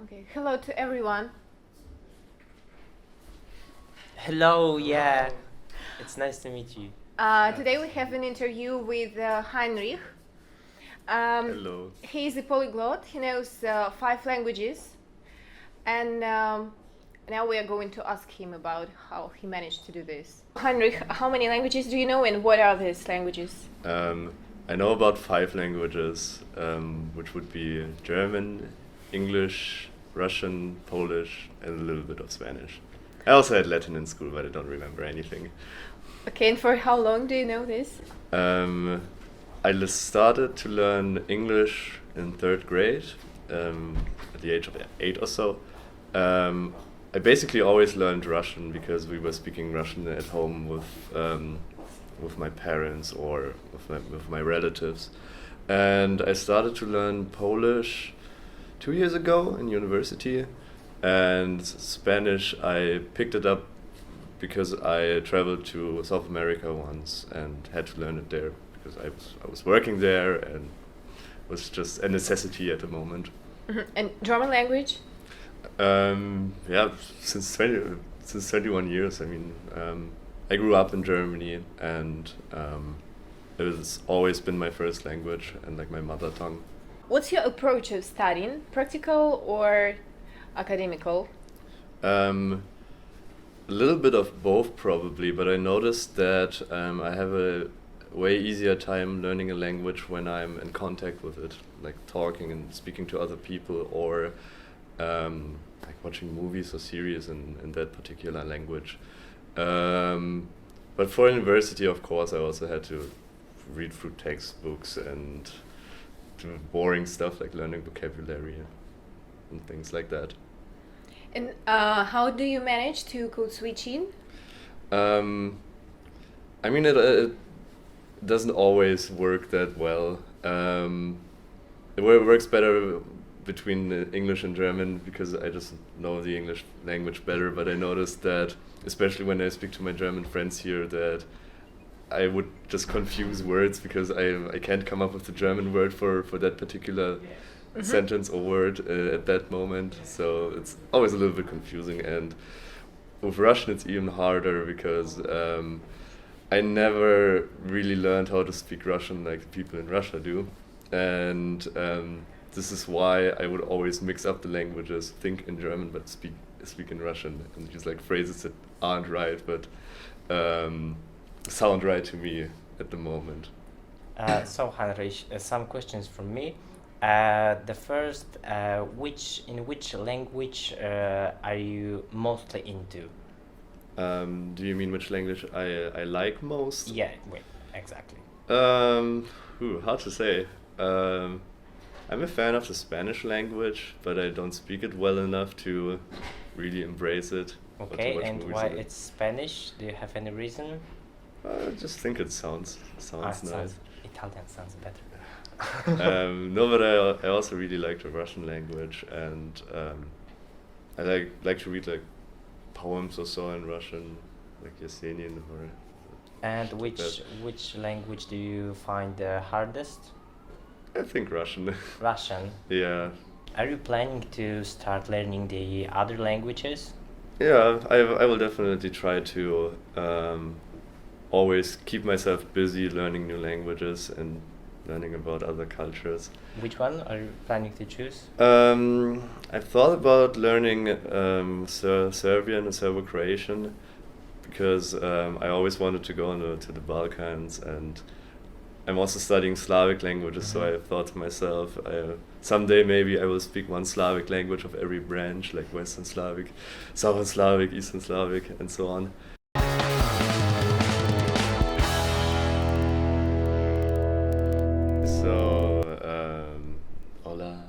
Okay, hello to everyone. Hello, yeah. It's nice to meet you. Today we have an interview with Heinrich. Hello. He is a polyglot. He knows 5 languages, and now we are going to ask him about how he managed to do this. Heinrich, how many languages do you know, and what are these languages? I know about 5 languages, which would be German, English, Russian, Polish, and a little bit of Spanish. I also had Latin in school, but I don't remember anything. Okay, and for how long do you know this? I started to learn English in 3rd grade, at the age of 8 or so. I basically always learned Russian because we were speaking Russian at home with my parents or with my relatives. And I started to learn Polish 2 years ago in university, and Spanish I picked it up because I traveled to South America once and had to learn it there because I was working there and was just a necessity at the moment. And German language? Yeah, since 21 years. I mean, I grew up in Germany, and it has always been my first language and like my mother tongue. What's your approach of studying? Practical or academical? A little bit of both probably, but I noticed that I have a way easier time learning a language when I'm in contact with it, like talking and speaking to other people, or like watching movies or series in that particular language. But for university, of course, I also had to read through textbooks and do boring stuff like learning vocabulary and things like that. And how do you manage to code switching? I mean, it doesn't always work that well. It works better between English and German because I just know the English language better. But I noticed that, especially when I speak to my German friends here, that I would just confuse words because I can't come up with the German word for that particular sentence or word at that moment. So it's always a little bit confusing. And with Russian, it's even harder because I never really learned how to speak Russian like the people in Russia do. And this is why I would always mix up the languages, think in German but speak in Russian, and use like phrases that aren't right but sound right to me at the moment. So, Heinrich, some questions from me. The first, which language are you mostly into? Do you mean which language I like most? Yeah, wait, exactly. Hard to say. I'm a fan of the Spanish language, but I don't speak it well enough to really embrace it. or to Okay, watch and movies why in it. it's Spanish? Do you have any reason? I just think it sounds nice. Italian sounds better. No, but I also really like the Russian language, and I like to read like poems or so in Russian, like Yesenin or. And shit like that. which language do you find the hardest? I think Russian. Russian. Yeah, Are you planning to start learning the other languages? yeah. I will definitely try to always keep myself busy learning new languages and learning about other cultures. Which one are you planning to choose? I've thought about learning Serbian and Serbo-Croatian because I always wanted to go to the Balkans, and I'm also studying Slavic languages, so I thought to myself, someday maybe I will speak one Slavic language of every branch, like Western Slavic, Southern Slavic, Eastern Slavic, and so on. So, hola,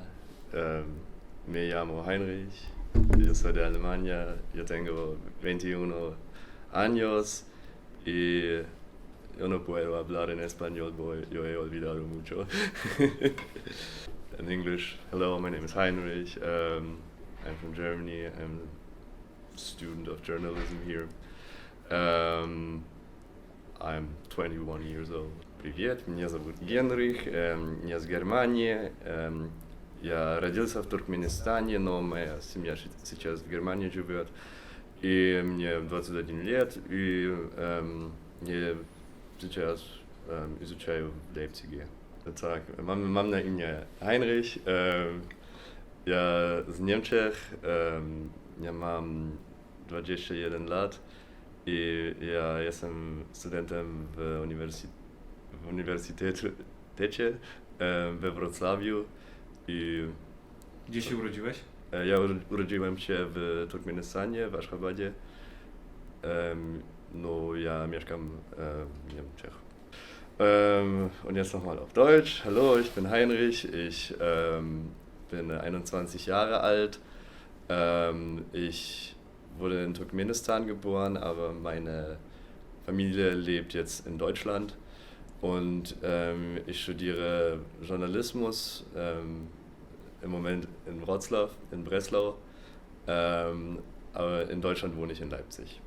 me llamo Heinrich, yo soy de Alemania, yo tengo 21 años y yo no puedo hablar en español porque yo he olvidado mucho. In English, hello, my name is Heinrich, I'm from Germany, I'm a student of journalism here. I'm 21 years old. Привет, меня зовут Генрих, я с Германии, Я родился в Туркменистане, но моя семья сейчас в Германии живет. И мне 21 лет, и я сейчас изучаю в Лейпциге. Так, mam na imię Heinrich, ja z Niemczech, ja mam 21 lat i ja jestem studentem w uniwersytecie we Wrocławiu i Gdzie się urodziłeś? ja urodziłem się w Turkmenistanie, w Aschgabadzie. No, ja mieszkam w Niemczech. Und jetzt nochmal auf Deutsch. Hallo, ich bin Heinrich, ich bin 21 Jahre alt. Ich wurde in Turkmenistan geboren, aber meine Familie lebt jetzt in Deutschland. Und ich studiere Journalismus im Moment in Wrocław, in Breslau. Aber in Deutschland wohne ich in Leipzig.